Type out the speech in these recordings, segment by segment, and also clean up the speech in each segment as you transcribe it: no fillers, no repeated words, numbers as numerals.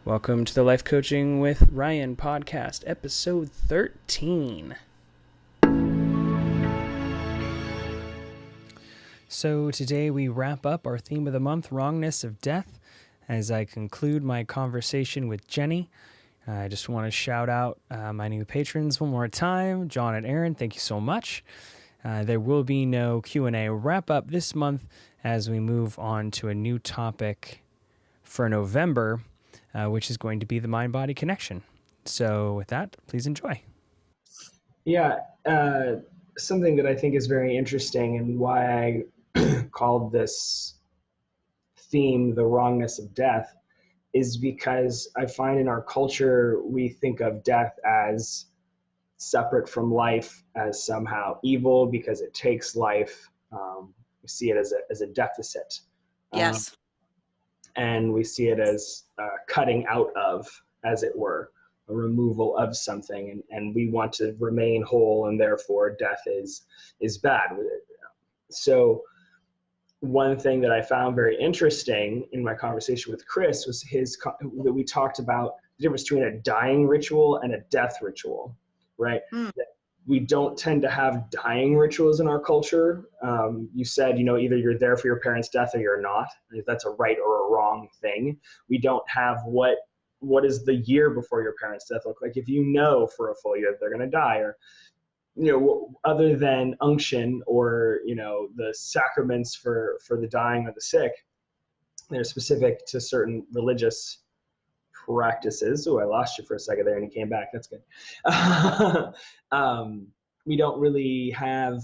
Welcome to the Life Coaching with Ryan podcast, episode 13. So today we wrap up our theme of the month, Wrongness of Death, as I conclude my conversation with Jenny. I just want to shout out my new patrons one more time, John and Erin. Thank you so much. There will be no Q&A wrap up this month as we move on to a new topic for November, which is going to be the mind-body connection. So with that, please enjoy. Yeah, something that I think is very interesting and why I called this theme the wrongness of death is because I find in our culture we think of death as separate from life, as somehow evil because it takes life. We see it as a deficit. Yes. And we see it as cutting out of, as it were, a removal of something, and we want to remain whole, and therefore death is bad. So one thing that I found very interesting in my conversation with Chris was that we talked about the difference between a dying ritual and a death ritual, right? That we don't tend to have dying rituals in our culture. You said, either you're there for your parents' death or you're not. That's a right or a wrong thing. We don't have what is the year before your parents' death look like. If you know for a full year they're going to die, or other than unction or the sacraments for the dying or the sick, they're specific to certain religious practices. Oh, I lost you for a second there and you came back. That's good. We don't really have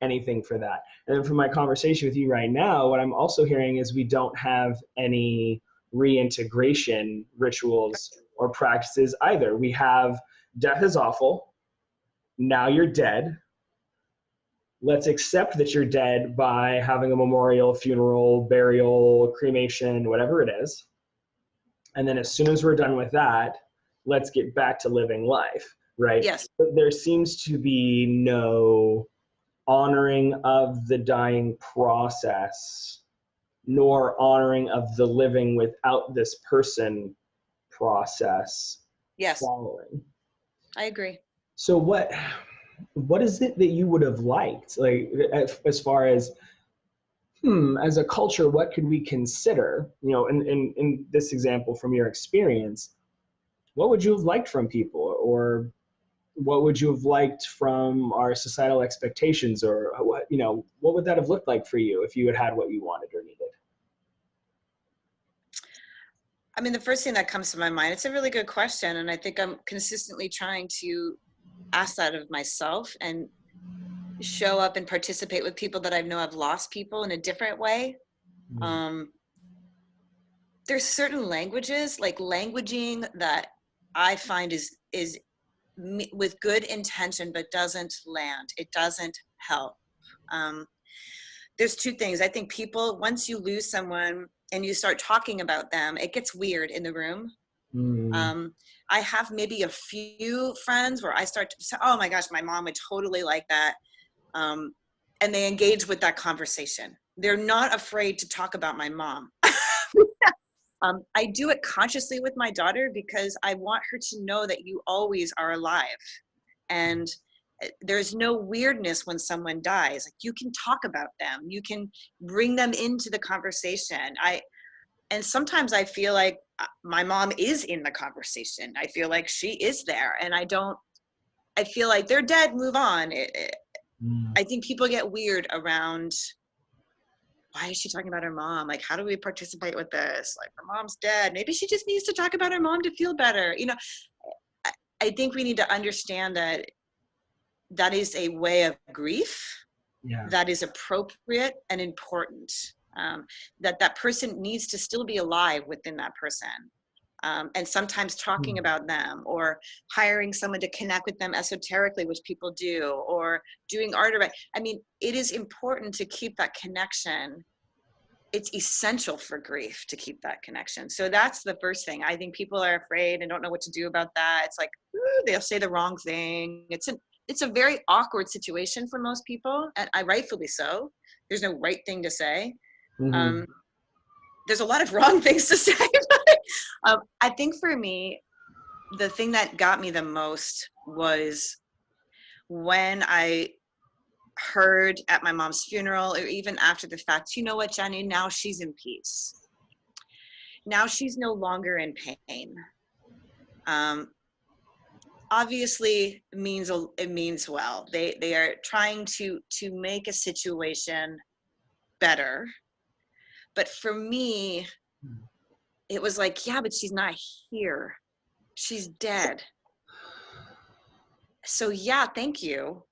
anything for that. And then from my conversation with you right now, what I'm also hearing is we don't have any reintegration rituals or practices either. We have death is awful. Now you're dead. Let's accept that you're dead by having a memorial, funeral, burial, cremation, whatever it is. And then as soon as we're done with that, let's get back to living life, right? Yes. But there seems to be no honoring of the dying process, nor honoring of the living without this person process. Yes. Following. I agree. So what is it that you would have liked? Like, as far as as a culture, what could we consider, in this example from your experience, what would you have liked from people, or what would you have liked from our societal expectations, or what would that have looked like for you if you had had what you wanted or needed? I mean, the first thing that comes to my mind, it's a really good question. And I think I'm consistently trying to ask that of myself and show up and participate with people that I know have lost people in a different way. There's certain languages, like languaging, that I find is with good intention, but doesn't land. It doesn't help. There's two things. I think people, once you lose someone and you start talking about them, it gets weird in the room. I have maybe a few friends where I start to say, oh my gosh, my mom would totally like that. And they engage with that conversation. They're not afraid to talk about my mom. I do it consciously with my daughter because I want her to know that you always are alive. And there's no weirdness when someone dies. Like, you can talk about them. You can bring them into the conversation. And sometimes I feel like my mom is in the conversation. I feel like she is there. And I feel like they're dead, move on. I think people get weird around, why is she talking about her mom? Like, how do we participate with this? Like, her mom's dead. Maybe she just needs to talk about her mom to feel better. I think we need to understand that that is a way of grief that is appropriate and important. That person needs to still be alive within that person. And sometimes talking about them, or hiring someone to connect with them esoterically, which people do, or doing art. It is important to keep that connection. It's essential for grief to keep that connection. So that's the first thing. I think people are afraid and don't know what to do about that. It's like, they'll say the wrong thing. It's a very awkward situation for most people, and rightfully so. There's no right thing to say. There's a lot of wrong things to say, I think for me, the thing that got me the most was when I heard at my mom's funeral, or even after the fact, you know what, Jenny, now she's in peace. Now she's no longer in pain. Obviously it means well. They are trying to make a situation better. But for me, it was like, yeah, but she's not here. She's dead. So yeah, thank you.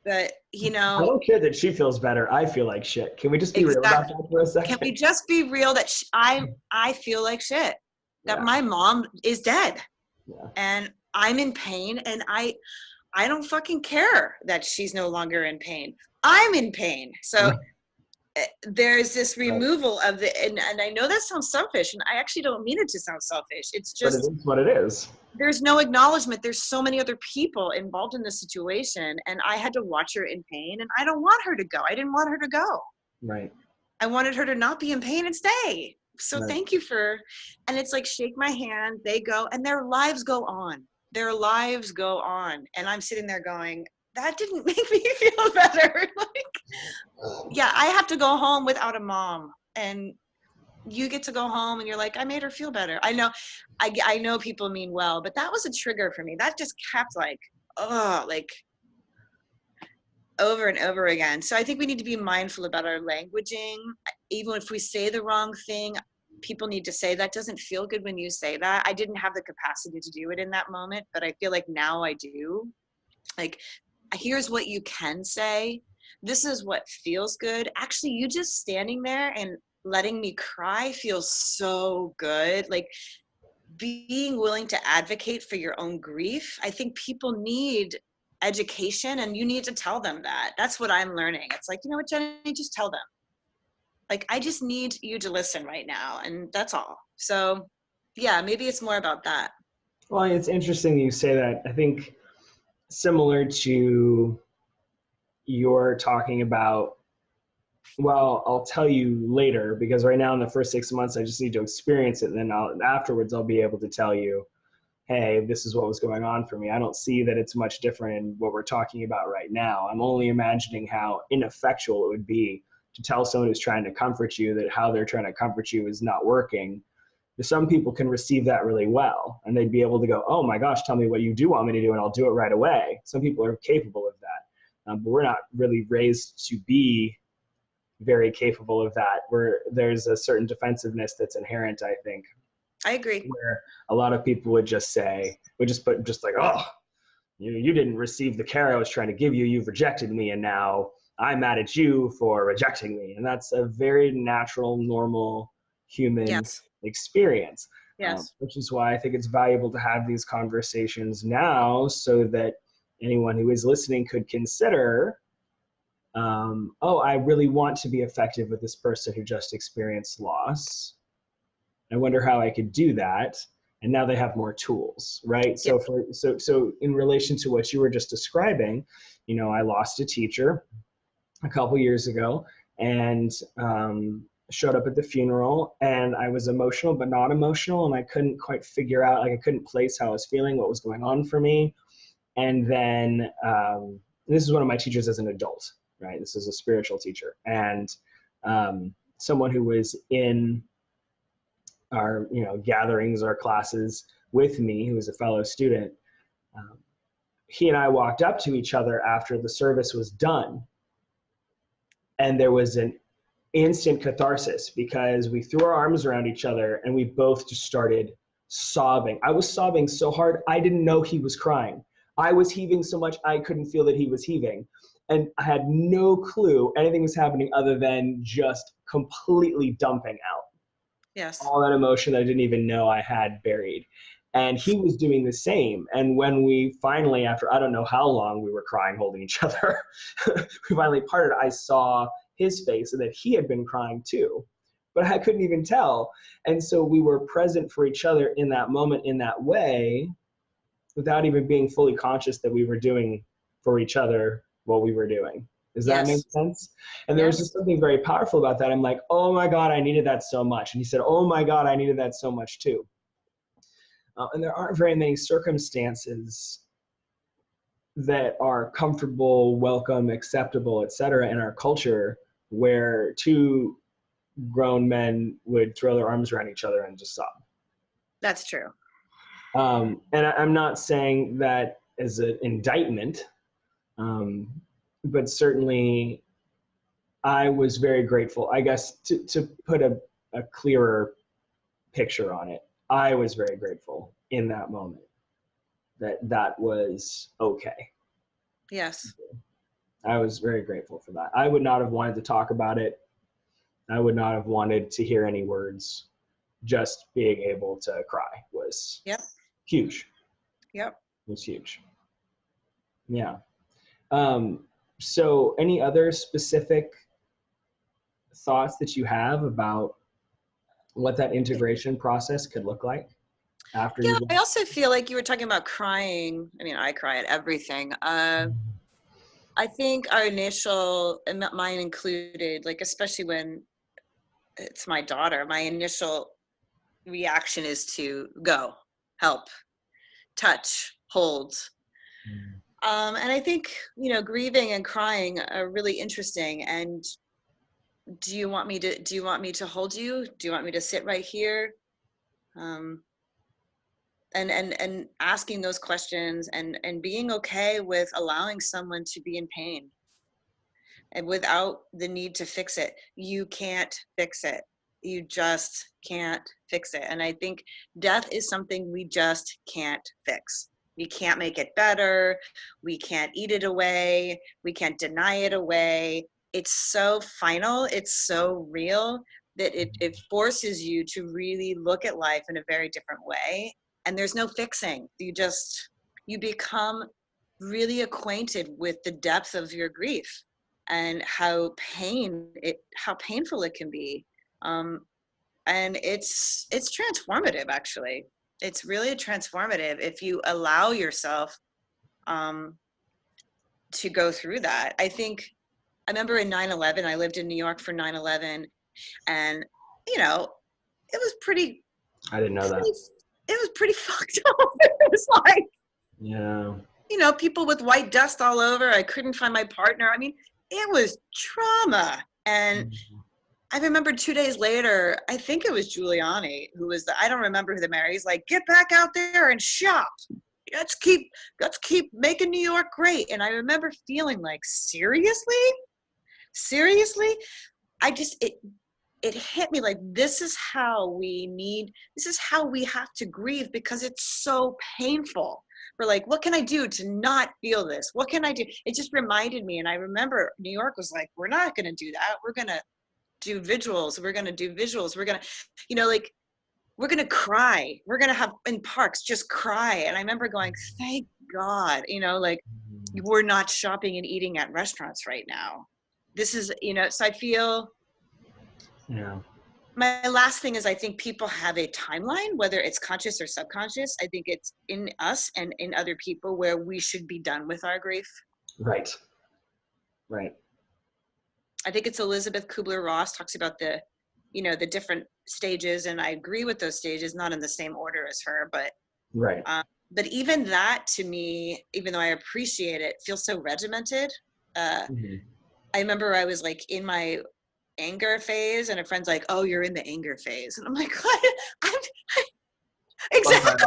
But I don't care that she feels better. I feel like shit. Can we just be real about that for a second? Can we just be real that I feel like shit, that my mom is dead, and I'm in pain, and I don't fucking care that she's no longer in pain. I'm in pain. So there's this removal of and I know that sounds selfish, and I actually don't mean it to sound selfish. It's just, but it is what it is. There's no acknowledgement. There's so many other people involved in this situation, and I had to watch her in pain, and I don't want her to go. I didn't want her to go. Right. I wanted her to not be in pain and stay. So thank you and it's like, shake my hand, they go, and their lives go on. Their lives go on. And I'm sitting there going, that didn't make me feel better. Like, yeah, I have to go home without a mom, and you get to go home and you're like, I made her feel better. I know people mean well, but that was a trigger for me. That just kept like over and over again. So I think we need to be mindful about our languaging. Even if we say the wrong thing, people need to say, that doesn't feel good when you say that. I didn't have the capacity to do it in that moment, but I feel like now I do. Like, here's what you can say. This is what feels good. Actually, you just standing there and letting me cry feels so good. Like, being willing to advocate for your own grief. I think people need education, and you need to tell them that. That's what I'm learning. It's like, you know what, Jenny, just tell them. Like, I just need you to listen right now, and that's all. So yeah, maybe it's more about that. Well, it's interesting you say that. I think similar to your talking about, well, I'll tell you later, because right now in the first 6 months, I just need to experience it. And then afterwards, I'll be able to tell you, hey, this is what was going on for me. I don't see that it's much different in what we're talking about right now. I'm only imagining how ineffectual it would be to tell someone who's trying to comfort you that how they're trying to comfort you is not working. Some people can receive that really well, and they'd be able to go, oh my gosh, tell me what you do want me to do, and I'll do it right away. Some people are capable of that, but we're not really raised to be very capable of that. There's a certain defensiveness that's inherent, I think. I agree. Where a lot of people would just put like, oh, you didn't receive the care I was trying to give you. You've rejected me, and now I'm mad at you for rejecting me. And that's a very natural, normal human experience. Yes. Which is why I think it's valuable to have these conversations now, so that anyone who is listening could consider, oh, I really want to be effective with this person who just experienced loss. I wonder how I could do that. And now they have more tools, right? Yep. So in relation to what you were just describing, I lost a teacher a couple years ago, and showed up at the funeral, and I was emotional but not emotional, and I couldn't quite figure out, I couldn't place how I was feeling, what was going on for me. And then this is one of my teachers as an adult, right? This is a spiritual teacher, and someone who was in our gatherings, our classes with me, who was a fellow student. He and I walked up to each other after the service was done, and there was an instant catharsis, because we threw our arms around each other and we both just started sobbing. I was sobbing so hard I didn't know he was crying. I was heaving so much I couldn't feel that he was heaving, and I had no clue anything was happening other than just completely dumping out. Yes. All that emotion that I didn't even know I had buried. And he was doing the same. And when we finally, after I don't know how long we were crying, holding each other, we finally parted, I saw his face and that he had been crying too, but I couldn't even tell. And so we were present for each other in that moment, in that way, without even being fully conscious that we were doing for each other what we were doing. Does that make sense? And there was just something very powerful about that. I'm like, oh my God, I needed that so much. And he said, oh my God, I needed that so much too. And there aren't very many circumstances that are comfortable, welcome, acceptable, etc. in our culture where two grown men would throw their arms around each other and just sob. That's true. And I'm not saying that as an indictment, but certainly I was very grateful. I guess to put a clearer picture on it, I was very grateful in that moment that was okay. Yes. I was very grateful for that. I would not have wanted to talk about it. I would not have wanted to hear any words. Just being able to cry was huge. Yep. It was huge. Yeah. So any other specific thoughts that you have about what that integration process could look like after you? I also feel like you were talking about crying. I mean, I cry at everything. I think our initial, and mine included, like especially when it's my daughter, my initial reaction is to go, help, touch, hold. And I think, grieving and crying are really interesting. And do you want me to hold you? Do you want me to sit right here? And asking those questions and being okay with allowing someone to be in pain and without the need to fix it. You can't fix it. You just can't fix it. And I think death is something we just can't fix. We can't make it better. We can't eat it away. We can't deny it away. It's so final. It's so real that it forces you to really look at life in a very different way. And there's no fixing. You become really acquainted with the depth of your grief and how painful it can be. And it's transformative, actually. It's really transformative if you allow yourself to go through that. I remember in 9/11, I lived in New York for 9/11, and it was pretty. I didn't know that. It was pretty fucked up. It was like, people with white dust all over. I couldn't find my partner. I mean, it was trauma. And I remember 2 days later, I think it was Giuliani who was I don't remember who the mayor. He's like, get back out there and shop. Let's keep making New York great. And I remember feeling like, seriously? It hit me like, this is how we have to grieve, because it's so painful. We're like, what can I do to not feel this? What can I do? It just reminded me. And I remember New York was like, we're not going to do that. We're going to do visuals. We're going to do visuals. We're going to, we're going to cry. We're going to have in parks, just cry. And I remember going, thank God, we're not shopping and eating at restaurants right now. This is, so I feel, my last thing is, I think people have a timeline, whether it's conscious or subconscious. I think it's in us and in other people where we should be done with our grief. Right. I think it's Elizabeth Kubler-Ross talks about the different stages, and I agree with those stages, not in the same order as her, but right. But even that, to me, even though I appreciate it, feels so regimented. I remember I was like in my anger phase, and a friend's like, oh, you're in the anger phase, and I'm like, what? Exactly.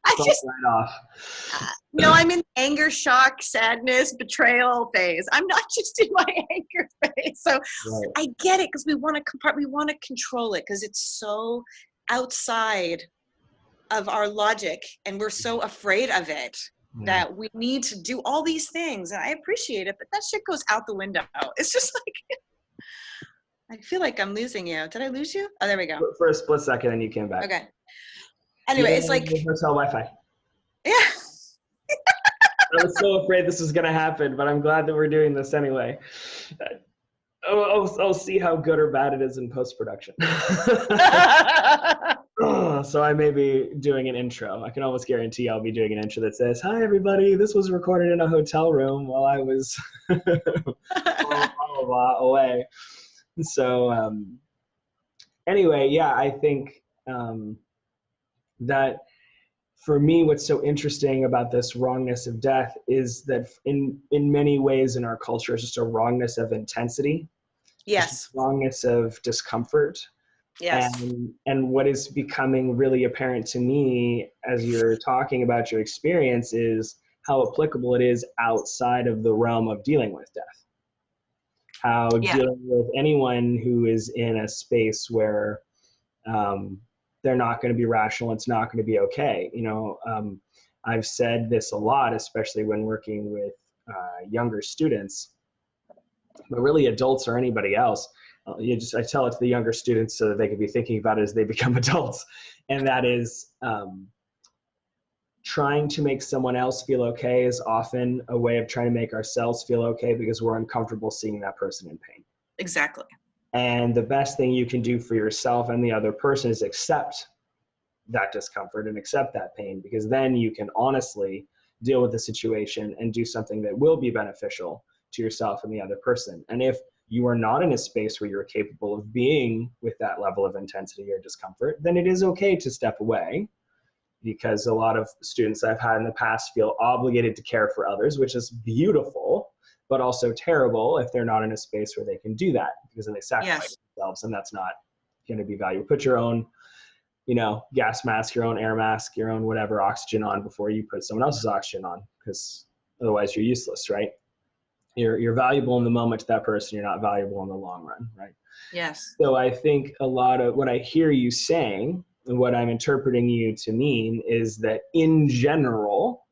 Right off. No, I'm in anger, shock, sadness, betrayal phase. I'm not just in my anger phase. So right. I get it, because we want to control it, because it's so outside of our logic, and we're so afraid of it that we need to do all these things. And I appreciate it, but that shit goes out the window. It's just like, I feel like I'm losing you. Did I lose you? Oh, there we go. For a split second, and you came back. Okay. Anyway, it's like hotel Wi-Fi. Yeah. I was so afraid this was gonna happen, but I'm glad that we're doing this anyway. I'll see how good or bad it is in post-production. So I may be doing an intro. I can almost guarantee I'll be doing an intro that says, "Hi everybody, this was recorded in a hotel room while I was away." So anyway, yeah, I think that for me, what's so interesting about this wrongness of death is that in many ways in our culture, it's just a wrongness of intensity, Yes. wrongness of discomfort. Yes. And what is becoming really apparent to me as you're talking about your experience is how applicable it is outside of the realm of dealing with death. How Yeah. dealing with anyone who is in a space where they're not going to be rational, it's not going to be okay. I've said this a lot, especially when working with younger students, but really adults or anybody else. I tell it to the younger students so that they can be thinking about it as they become adults. And that is trying to make someone else feel okay is often a way of trying to make ourselves feel okay because we're uncomfortable seeing that person in pain. Exactly. And the best thing you can do for yourself and the other person is accept that discomfort and accept that pain, because then you can honestly deal with the situation and do something that will be beneficial to yourself and the other person. And if you are not in a space where you're capable of being with that level of intensity or discomfort, then it is okay to step away, because a lot of students I've had in the past feel obligated to care for others, which is beautiful, but also terrible if they're not in a space where they can do that, because then they sacrifice themselves, and that's not going to be valuable. Put your own, gas mask, your own air mask, your own whatever oxygen on before you put someone else's oxygen on, because otherwise you're useless, right? You're valuable in the moment to that person. You're not valuable in the long run, right? Yes. So I think a lot of what I hear you saying and what I'm interpreting you to mean is that in general,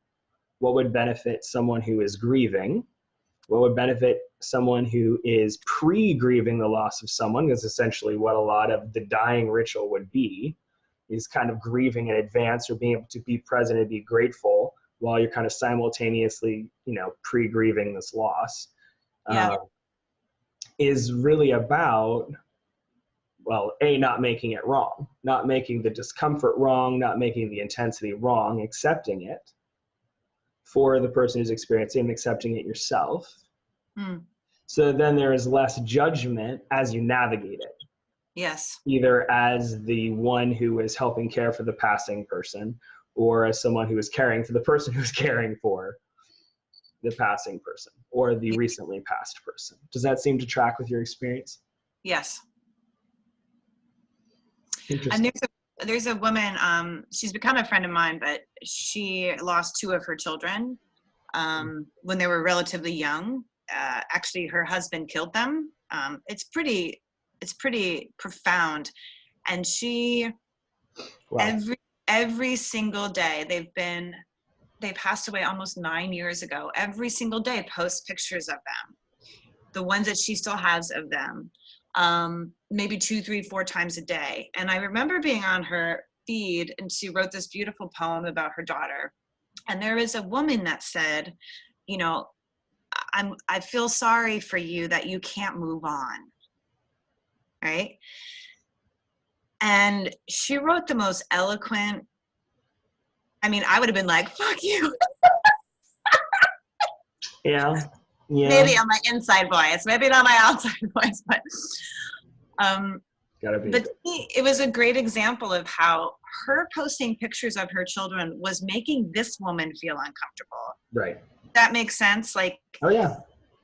what would benefit someone who is grieving, what would benefit someone who is pre-grieving the loss of someone, is essentially what a lot of the dying ritual would be, is kind of grieving in advance or being able to be present and be grateful while you're kind of simultaneously, pre-grieving this loss, is really about, well, not making it wrong, not making the discomfort wrong, not making the intensity wrong, accepting it for the person who's experiencing and accepting it yourself. So then there is less judgment as you navigate it. Yes. Either as the one who is helping care for the passing person, or as someone who is caring for the person who's caring for the passing person or the recently passed person. Does that seem to track with your experience? Yes. Interesting. And there's a woman, she's become a friend of mine, but she lost 2 of her children when they were relatively young. Actually, her husband killed them. It's pretty profound. And she, Wow. every single day, they passed away almost 9 years ago. Every single day posts pictures of them, the ones that she still has of them, maybe 2, 3, 4 times a day. And I remember being on her feed, and she wrote this beautiful poem about her daughter. And there is a woman that said, I feel sorry for you that you can't move on, right? And she wrote the most eloquent, I would have been like, fuck you. Yeah. Maybe on my inside voice, maybe not my outside voice, but Gotta be. but to me, it was a great example of how her posting pictures of her children was making this woman feel uncomfortable. Right. That makes sense. Like, oh yeah,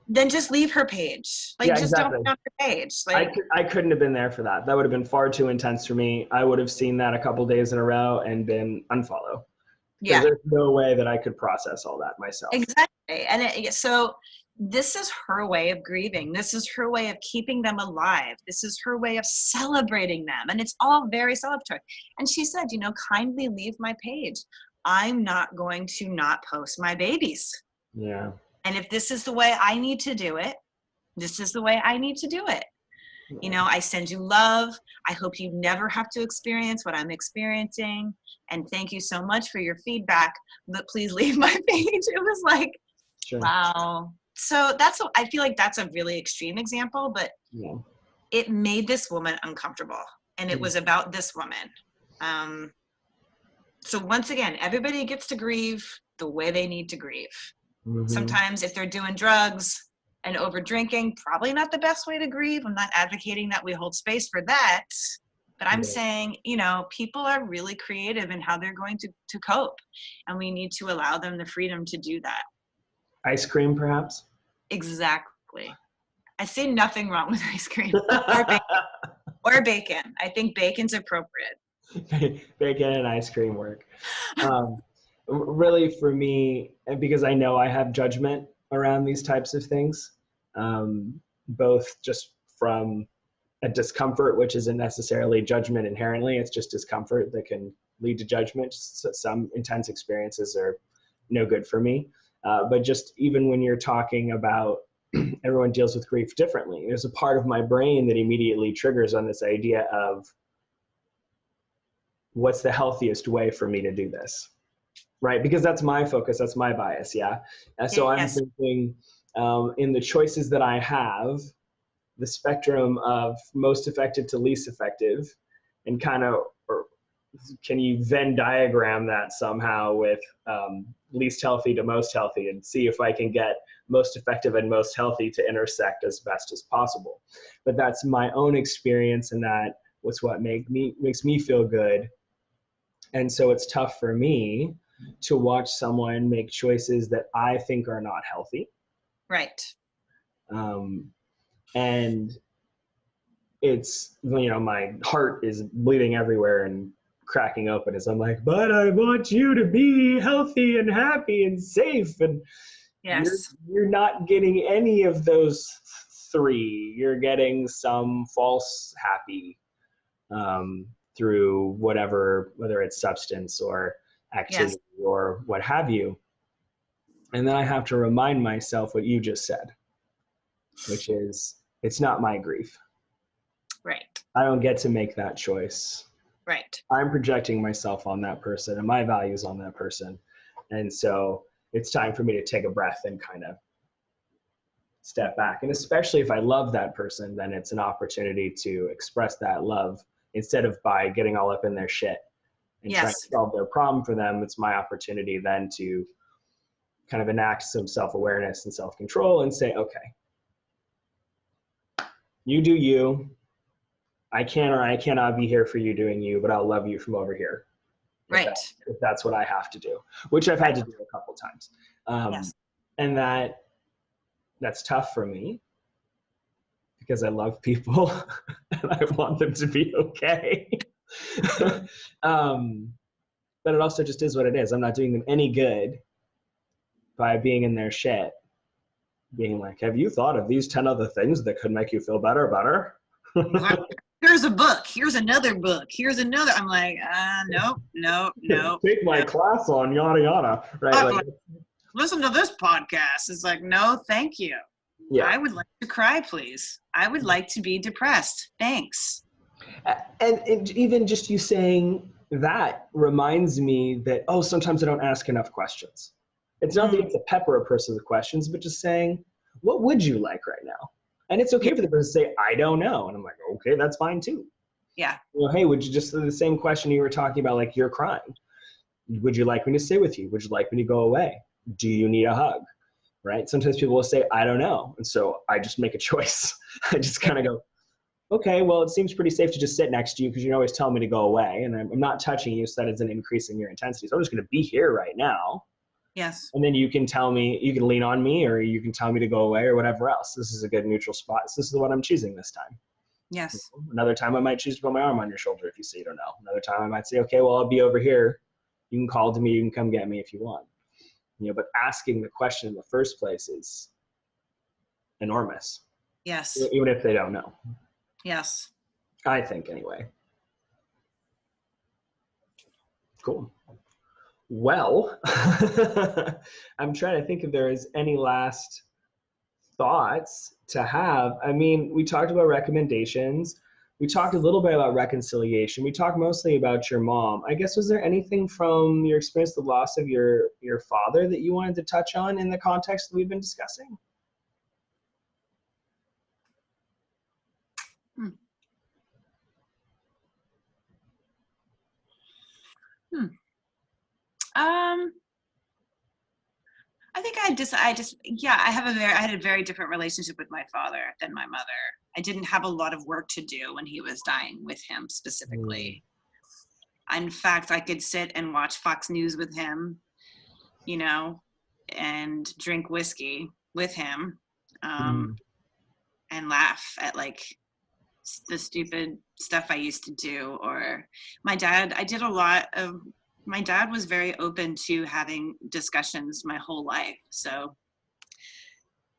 then just leave her page. Like, just exactly. don't be on her page. Like, I couldn't have been there for that. That would have been far too intense for me. I would have seen that a couple days in a row and been unfollow. Yeah. There's no way that I could process all that myself. Exactly. And so this is her way of grieving. This is her way of keeping them alive. This is her way of celebrating them. And it's all very celebratory. And she said, kindly leave my page. I'm not going to not post my babies. Yeah. And if this is the way I need to do it, this is the way I need to do it. I send you love. I hope you never have to experience what I'm experiencing. And thank you so much for your feedback, but please leave my page. It was like, Sure. Wow. So I feel like that's a really extreme example, but it made this woman uncomfortable. And it was about this woman. So once again, everybody gets to grieve the way they need to grieve. Mm-hmm. Sometimes if they're doing drugs and over drinking, probably not the best way to grieve. I'm not advocating that we hold space for that. But I'm saying, you know, people are really creative in how they're going to cope, and we need to allow them the freedom to do that. Ice cream, perhaps? Exactly. I see nothing wrong with ice cream or bacon. Or bacon. I think bacon's appropriate. Bacon and ice cream work. Really, for me, and because I know I have judgment around these types of things, both just from a discomfort, which isn't necessarily judgment inherently, it's just discomfort that can lead to judgment. Some intense experiences are no good for me. But just even when you're talking about everyone deals with grief differently, there's a part of my brain that immediately triggers on this idea of what's the healthiest way for me to do this, right? Because that's my focus, that's my bias, yeah? And so I'm Yes. thinking in the choices that I have, the spectrum of most effective to least effective, and kind of, or can you Venn diagram that somehow with least healthy to most healthy, and see if I can get most effective and most healthy to intersect as best as possible. But that's my own experience, and that was what makes me feel good. And so it's tough for me to watch someone make choices that I think are not healthy. Right. And it's, you know, my heart is bleeding everywhere and cracking open as I'm like, but I want you to be healthy and happy and safe. And Yes. you're not getting any of those three. You're getting some false happy through whatever, whether it's substance or activity or what have you. And then I have to remind myself what you just said, which is, it's not my grief. Right. I don't get to make that choice. Right. I'm projecting myself on that person and my values on that person. And so it's time for me to take a breath and kind of step back. And especially if I love that person, then it's an opportunity to express that love instead of by getting all up in their shit and trying to solve their problem for them. It's my opportunity then to kind of enact some self-awareness and self-control and say, okay, you do you. I can or I cannot be here for you doing you, but I'll love you from over here. Right. If that's what I have to do, which I've had to do a couple times. And that's tough for me because I love people and I want them to be okay. But it also just is what it is. I'm not doing them any good by being in their shit, being like, have you thought of these 10 other things that could make you feel better? Here's a book. Here's another book. Here's another. I'm like, no. Take my class on yada yada, right? Like, listen to this podcast. It's like, no, thank you. Yeah. I would like to cry, please. I would like to be depressed. Thanks. And even just you saying that reminds me that, sometimes I don't ask enough questions. It's not that you have to pepper a person with questions, but just saying, what would you like right now? And it's okay for the person to say, I don't know. And I'm like, okay, that's fine too. Yeah. You know, hey, would you just, the same question you were talking about, like you're crying. Would you like me to stay with you? Would you like me to go away? Do you need a hug? Right? Sometimes people will say, I don't know. And so I just make a choice. I just kind of go, okay, well, it seems pretty safe to just sit next to you because you're always telling me to go away. And I'm not touching you, so that isn't increasing your intensity. So I'm just going to be here right now. Yes. And then you can tell me, you can lean on me, or you can tell me to go away or whatever else. This is a good neutral spot. So this is the one I'm choosing this time. Yes. Another time I might choose to put my arm on your shoulder if you say you don't know. Another time I might say, okay, well, I'll be over here. You can call to me. You can come get me if you want. You know, but asking the question in the first place is enormous. Yes. Even if they don't know. Yes. I think anyway. Cool. Well, I'm trying to think if there is any last thoughts to have. I mean, we talked about recommendations. We talked a little bit about reconciliation. We talked mostly about your mom. I guess, was there anything from your experience, the loss of your father, that you wanted to touch on in the context that we've been discussing? I think I had a very different relationship with my father than my mother. I didn't have a lot of work to do when he was dying with him specifically. In fact, I could sit and watch Fox News with him, you know, and drink whiskey with him, and laugh at like the stupid stuff I used to do. Or my dad, my dad was very open to having discussions my whole life. So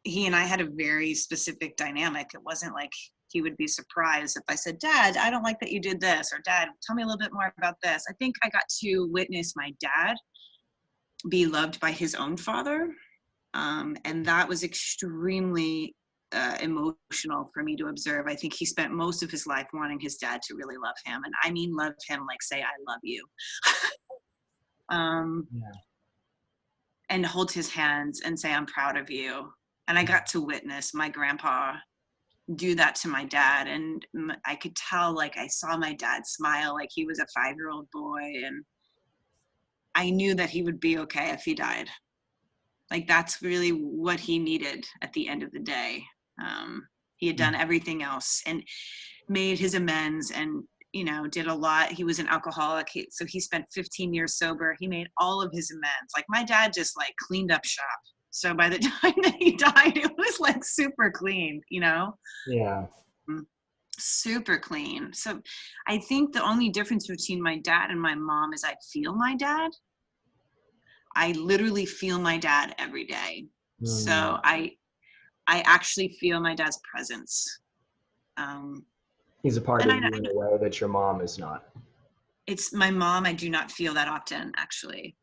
he and I had a very specific dynamic. It wasn't like he would be surprised if I said, Dad, I don't like that you did this, or Dad, tell me a little bit more about this. I think I got to witness my dad be loved by his own father. And that was extremely emotional for me to observe. I think he spent most of his life wanting his dad to really love him. And I mean, love him, like say, I love you. And hold his hands and say, I'm proud of you. And I got to witness my grandpa do that to my dad. And I could tell, like, I saw my dad smile like he was a 5-year-old boy. And I knew that he would be okay if he died. Like, that's really what he needed at the end of the day. He had done everything else and made his amends and, you know, did a lot. He was an alcoholic. So he spent 15 years sober. He made all of his amends. Like, my dad just like cleaned up shop. So by the time that he died, it was like super clean, you know? Yeah. Super clean. So I think the only difference between my dad and my mom is I feel my dad. I literally feel my dad every day. So I actually feel my dad's presence. He's a part of you in a way that your mom is not. It's my mom. I do not feel that often, actually.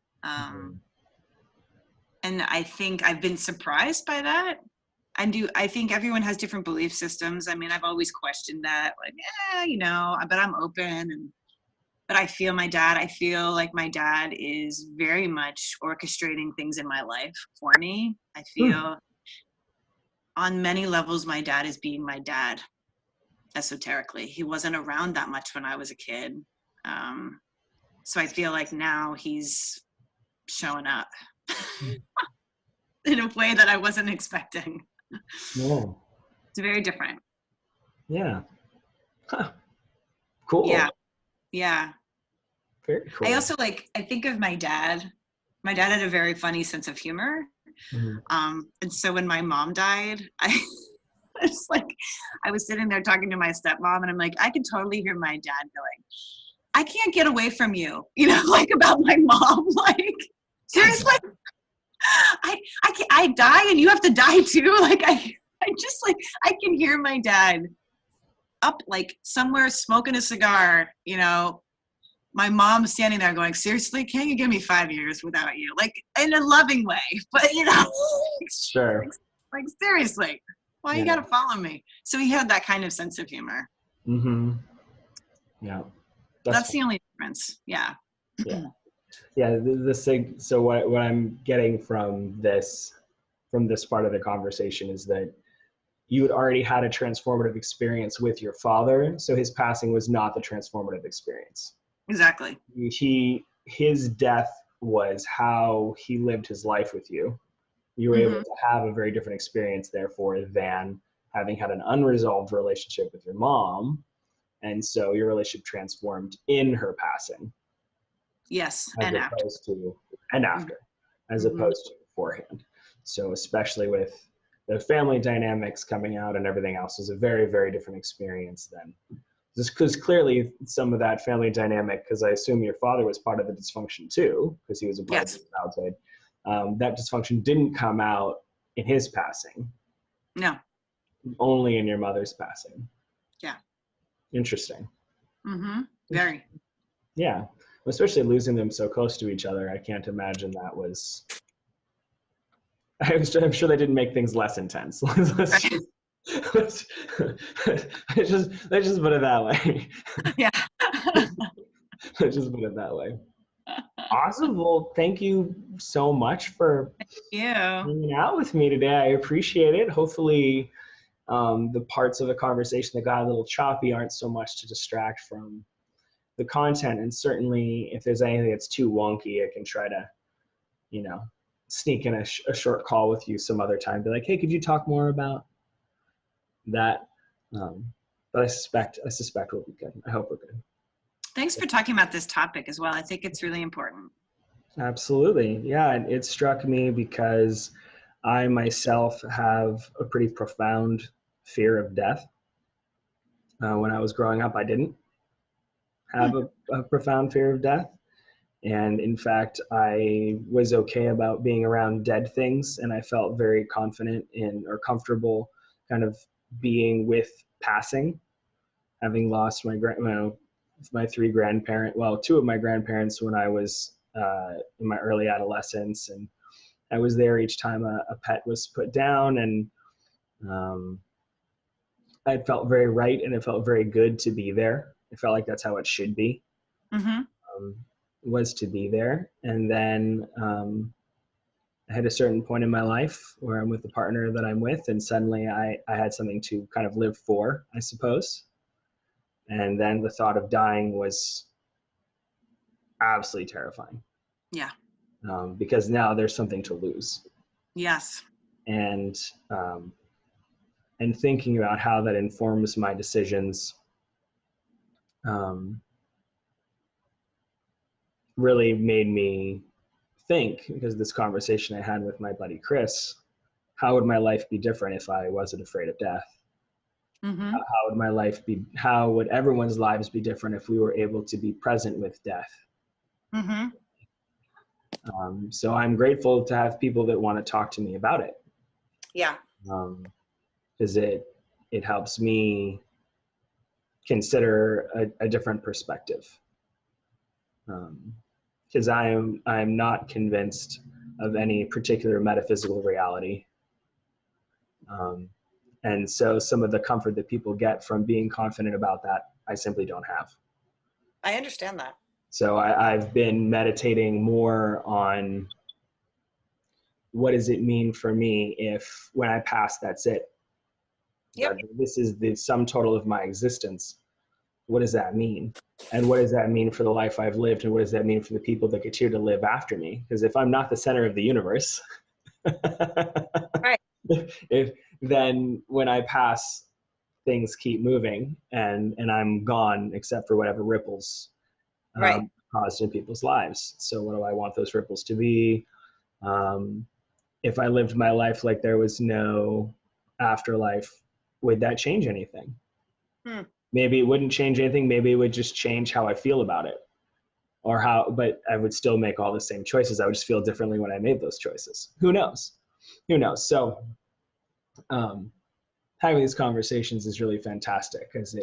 And I think I've been surprised by that. I think everyone has different belief systems. I mean, I've always questioned that, like, you know, but I'm open. But I feel my dad. I feel like my dad is very much orchestrating things in my life for me. I feel on many levels, my dad is being my dad, esoterically. He wasn't around that much when I was a kid. So I feel like now he's showing up in a way that I wasn't expecting. Yeah. It's very different. Yeah. Huh. Cool. Yeah. Very cool. I also I think of my dad. My dad had a very funny sense of humor. And so when my mom died, I was sitting there talking to my stepmom and I'm like, I could totally hear my dad going, I can't get away from you, you know, like about my mom. Like, seriously, I die and you have to die too. Like, I can hear my dad up like somewhere smoking a cigar, you know, my mom standing there going, seriously, can't you give me 5 years without you? Like, in a loving way, but you know, sure. Like seriously, why you gotta follow me? So he had that kind of sense of humor. Yeah. That's the only difference. Yeah. Yeah. So what I'm getting from this part of the conversation is that you had already had a transformative experience with your father. So his passing was not the transformative experience. Exactly. His death was how he lived his life with you. You were able to have a very different experience, therefore, than having had an unresolved relationship with your mom. And so your relationship transformed in her passing. Yes, and after, as opposed to beforehand. So especially with the family dynamics coming out and everything else is a very, very different experience than just because clearly some of that family dynamic, because I assume your father was part of the dysfunction too, because he was a part of his childhood. That dysfunction didn't come out in his passing. No. Only in your mother's passing. Yeah. Interesting. Very. Yeah. Especially losing them so close to each other. I can't imagine that was... I'm sure they didn't make things less intense. Let's just put it that way. Yeah. Let's just put it that way. Awesome. Well, thank you so much for hanging out with me today. I appreciate it. Hopefully the parts of the conversation that got a little choppy aren't so much to distract from the content. And certainly if there's anything that's too wonky, I can try to, sneak in a short call with you some other time. Be like, hey, could you talk more about that? But I suspect we'll be good. I hope we're good. Thanks for talking about this topic as well. I think it's really important. Absolutely. Yeah. And it struck me because I myself have a pretty profound fear of death. When I was growing up, I didn't have a profound fear of death. And in fact, I was okay about being around dead things. And I felt very confident in or comfortable kind of being with passing, having lost my three grandparents, well, two of my grandparents when I was in my early adolescence. And I was there each time a pet was put down. And I felt very right, and it felt very good to be there. I felt like that's how it should be, was to be there. And then I had a certain point in my life where I'm with the partner that I'm with, and suddenly I had something to kind of live for, I suppose. And then the thought of dying was absolutely terrifying. Yeah. Because now there's something to lose. Yes. And thinking about how that informs my decisions really made me think, because of this conversation I had with my buddy Chris, how would my life be different if I wasn't afraid of death? How would everyone's lives be different if we were able to be present with death? So I'm grateful to have people that want to talk to me about it. Yeah. Because it helps me consider a different perspective. Because I'm not convinced of any particular metaphysical reality. And so some of the comfort that people get from being confident about that, I simply don't have. I understand that. So I've been meditating more on what does it mean for me if when I pass, that's it. Yep. This is the sum total of my existence. What does that mean? And what does that mean for the life I've lived? And what does that mean for the people that get here to live after me? Because if I'm not the center of the universe, right. Then when I pass, things keep moving and I'm gone except for whatever ripples caused in people's lives. So what do I want those ripples to be? If I lived my life like there was no afterlife, would that change anything? Maybe it wouldn't change anything. Maybe it would just change how I feel about it, but I would still make all the same choices. I would just feel differently when I made those choices. Who knows? So having these conversations is really fantastic because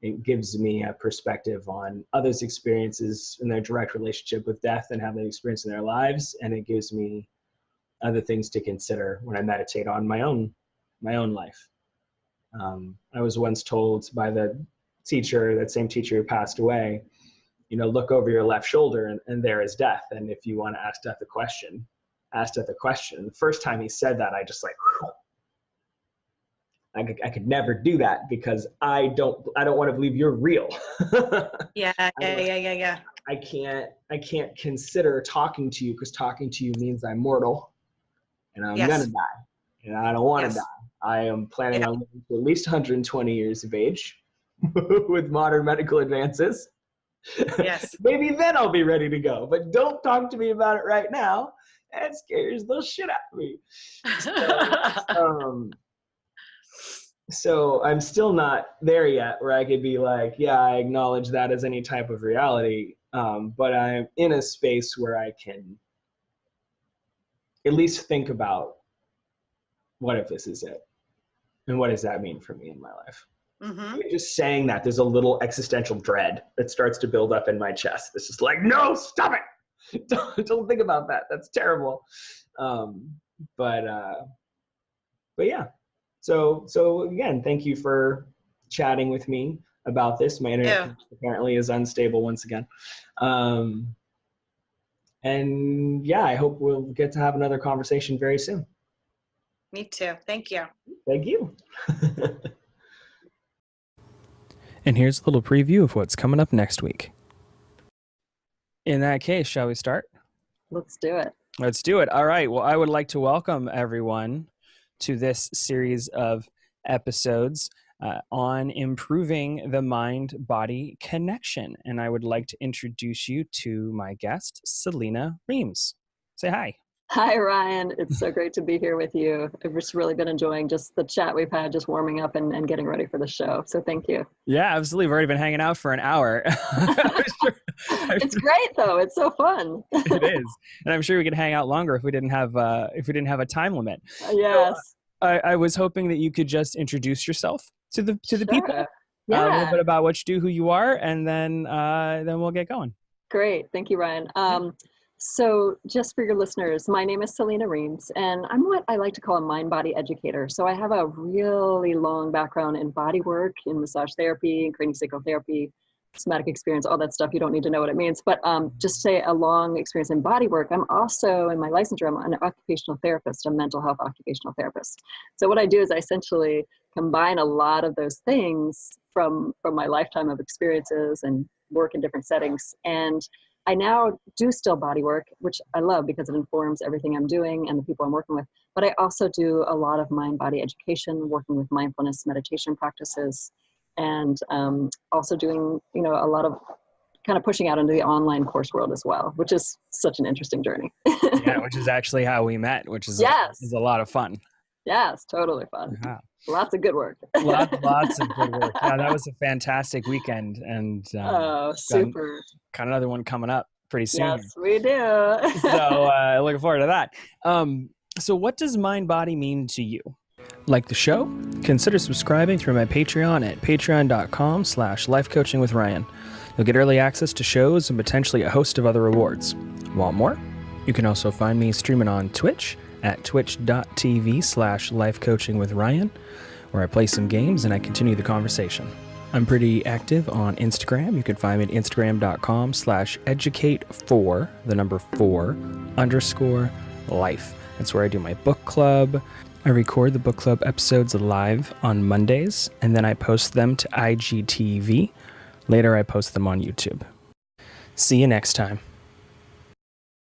it gives me a perspective on others' experiences in their direct relationship with death and how they experience in their lives. And it gives me other things to consider when I meditate on my own life. I was once told by that same teacher who passed away, look over your left shoulder and there is death. And if you want to ask death a question. The first time he said that, I just I could never do that because I don't want to believe you're real. Yeah. I can't consider talking to you because talking to you means I'm mortal and I'm gonna die. And I don't want to die. I am planning on living to at least 120 years of age with modern medical advances. Yes. Maybe then I'll be ready to go. But don't talk to me about it right now. That scares the shit out of me. So I'm still not there yet where I could be like, yeah, I acknowledge that as any type of reality. But I'm in a space where I can at least think about what if this is it? And what does that mean for me in my life? Just saying that, there's a little existential dread that starts to build up in my chest. It's just like, no, stop it. Don't think about that. That's terrible. But yeah. So again, thank you for chatting with me about this. My internet apparently is unstable once again. And yeah, I hope we'll get to have another conversation very soon. Me too. Thank you. Thank you. And here's a little preview of what's coming up next week. In that case, shall we start? Let's do it. Let's do it. All right. Well, I would like to welcome everyone to this series of episodes. on improving the mind-body connection. And I would like to introduce you to my guest, Selena Reams. Say hi. Hi, Ryan. It's so great to be here with you. I've just really been enjoying just the chat we've had, just warming up and getting ready for the show. So thank you. Yeah, absolutely. We've already been hanging out for an hour. It's great, though. It's so fun. It is. And I'm sure we could hang out longer if we didn't have a time limit. Yes. So, I was hoping that you could just introduce yourself to the people. Yeah. A little bit about what you do, who you are, and then we'll get going. Great. Thank you, Ryan. So just for your listeners, my name is Selena Reams, and I'm what I like to call a mind-body educator. So I have a really long background in body work, in massage therapy, in craniosacral therapy, somatic experience, all that stuff. You don't need to know what it means, but just say a long experience in body work. I'm also, in my licensure, I'm an occupational therapist, a mental health occupational therapist. So what I do is I essentially combine a lot of those things from my lifetime of experiences and work in different settings. And I now do still body work, which I love because it informs everything I'm doing and the people I'm working with. But I also do a lot of mind-body education, working with mindfulness meditation practices, and also doing, a lot of kind of pushing out into the online course world as well, which is such an interesting journey. Yeah, which is actually how we met, which is is a lot of fun. Yes, totally fun. Yeah. Lots of good work. Lots of good work. Yeah, that was a fantastic weekend, and super. Got another one coming up pretty soon. Yes, we do. So looking forward to that. So what does mind body mean to you? Like the show? Consider subscribing through my Patreon at patreon.com/lifecoachingwithryan. You'll get early access to shows and potentially a host of other rewards. Want more? You can also find me streaming on Twitch at twitch.tv/lifecoachingwithryan, where I play some games and I continue the conversation. I'm pretty active on Instagram. You can find me at instagram.com/educate4_life. That's where I do my book club. I record the book club episodes live on Mondays, and then I post them to IGTV. Later, I post them on YouTube. See you next time.